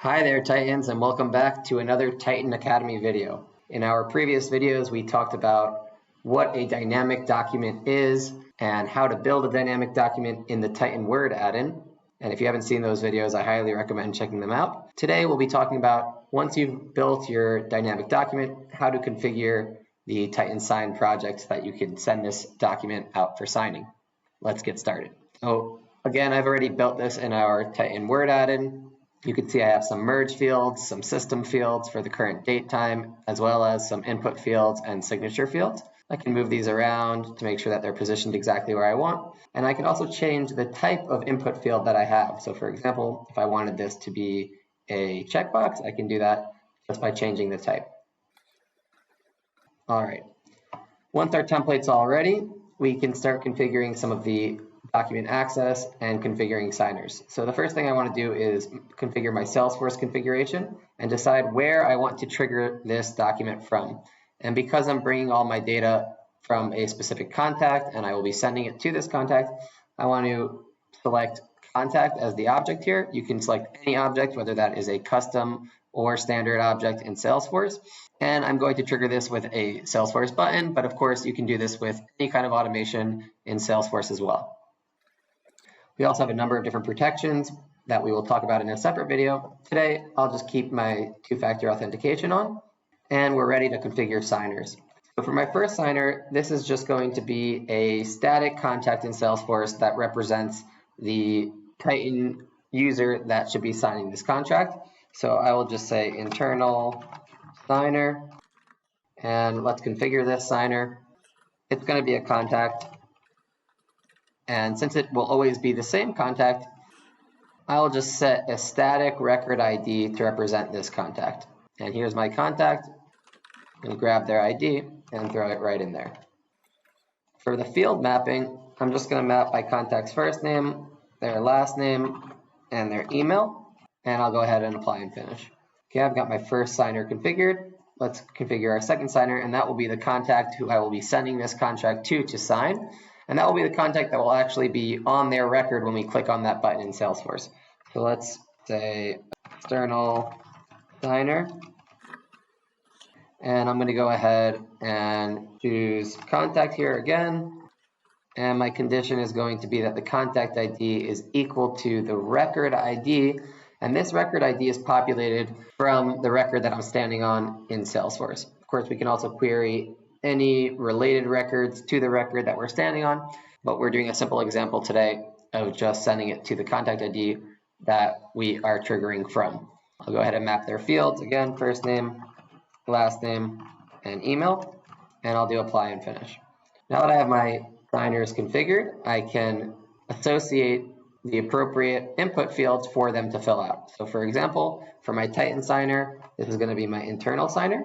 Hi there, Titans, and welcome back to another Titan Academy video. In our previous videos, we talked about what a dynamic document is and how to build a dynamic document in the Titan word-addin. And if you haven't seen those videos, I highly recommend checking them out. Today, we'll be talking about, once you've built your dynamic document, how to configure the Titan sign project so that you can send this document out for signing. Let's get started. So again, I've already built this in our Titan word-addin. You can see I have some merge fields, some system fields for the current date time, as well as some input fields and signature fields. I can move these around to make sure that they're positioned exactly where I want. And I can also change the type of input field that I have. So for example, if I wanted this to be a checkbox, I can do that just by changing the type. All right. Once our template's all ready, we can start configuring some of the document access and configuring signers. So the first thing I want to do is configure my Salesforce configuration and decide where I want to trigger this document from. And because I'm bringing all my data from a specific contact and I will be sending it to this contact, I want to select contact as the object here. You can select any object, whether that is a custom or standard object in Salesforce. And I'm going to trigger this with a Salesforce button, but of course you can do this with any kind of automation in Salesforce as well. We also have a number of different protections that we will talk about in a separate video. Today, I'll just keep my two-factor authentication on, and we're ready to configure signers. So for my first signer, this is just going to be a static contact in Salesforce that represents the Titan user that should be signing this contract. So I will just say internal signer, and let's configure this signer. It's going to be a contact. And since it will always be the same contact, I'll just set a static record ID to represent this contact. And here's my contact. I'm going to grab their ID and throw it right in there. For the field mapping, I'm just going to map my contact's first name, their last name, and their email. And I'll go ahead and apply and finish. Okay, I've got my first signer configured. Let's configure our second signer, and that will be the contact who I will be sending this contract to sign. And that will be the contact that will actually be on their record when we click on that button in Salesforce. So let's say external signer. And I'm going to go ahead and choose contact here again. And my condition is going to be that the contact ID is equal to the record ID. And this record ID is populated from the record that I'm standing on in Salesforce. Of course, we can also query any related records to the record that we're standing on, but we're doing a simple example today of just sending it to the contact ID that we are triggering from. I'll go ahead and map their fields again, first name, last name, and email, and I'll do apply and finish. Now that I have my signers configured, I can associate the appropriate input fields for them to fill out. So for example, for my Titan signer, this is going to be my internal signer.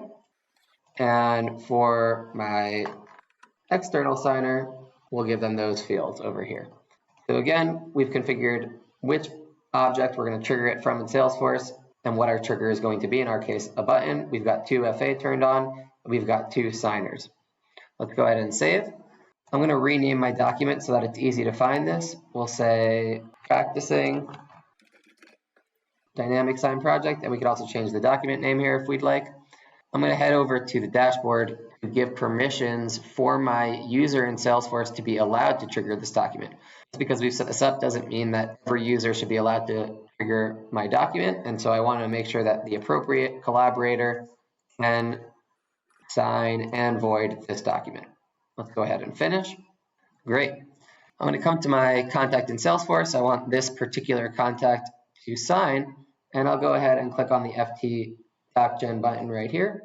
And for my external signer, we'll give them those fields over here. So again, we've configured which object we're going to trigger it from in Salesforce and what our trigger is going to be. In our case, a button. We've got two FA turned on. We've got two signers. Let's go ahead and save. I'm going to rename my document so that it's easy to find this. We'll say practicing dynamic sign project, and we can also change the document name here if we'd like. I'm going to head over to the dashboard and give permissions for my user in Salesforce to be allowed to trigger this document. Just because we've set this up doesn't mean that every user should be allowed to trigger my document. And so I want to make sure that the appropriate collaborator can sign and void this document. Let's go ahead and finish. Great. I'm going to come to my contact in Salesforce. I want this particular contact to sign, and I'll go ahead and click on the FT DocGen button right here.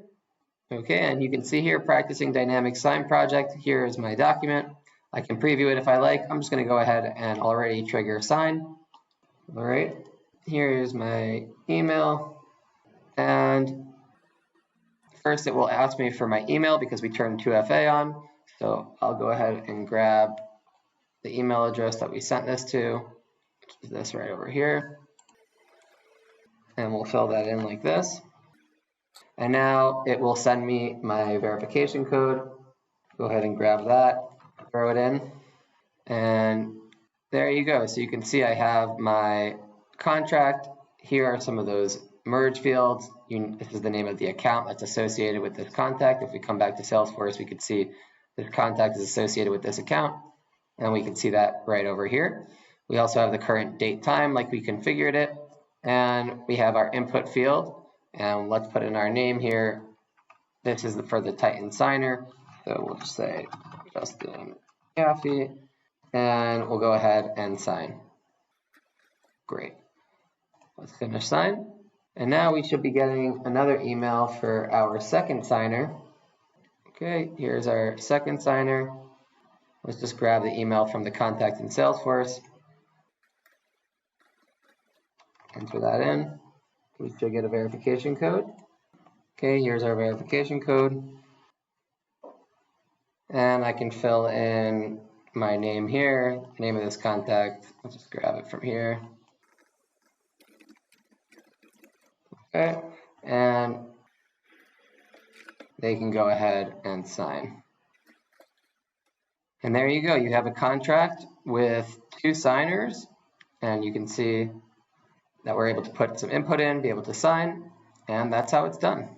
Okay, and you can see here, practicing dynamic sign project. Here is my document. I can preview it if I like. I'm just going to go ahead and already trigger sign. All right, here is my email. And first it will ask me for my email because we turned 2FA on. So I'll go ahead and grab the email address that we sent this to, which is this right over here. And we'll fill that in like this. And now it will send me my verification code. Go ahead and grab that, throw it in, and there you go. So you can see I have my contract. Here are some of those merge fields. This is the name of the account that's associated with this contact. If we come back to Salesforce, we could see this contact is associated with this account, and we can see that right over here. We also have the current date time like we configured it, and we have our input field, and let's put in our name here. This is for the Titan signer, so we'll just say Justin Caffey, and we'll go ahead and sign. Great. Let's finish sign. And now we should be getting another email for our second signer. Okay, here's our second signer. Let's just grab the email from the contact in Salesforce. Enter that in. We should get a verification code. Okay, here's our verification code. And I can fill in my name here, name of this contact. I'll just grab it from here. Okay, and they can go ahead and sign. And there you go. You have a contract with 2 signers, and you can see that we're able to put some input in, be able to sign, and that's how it's done.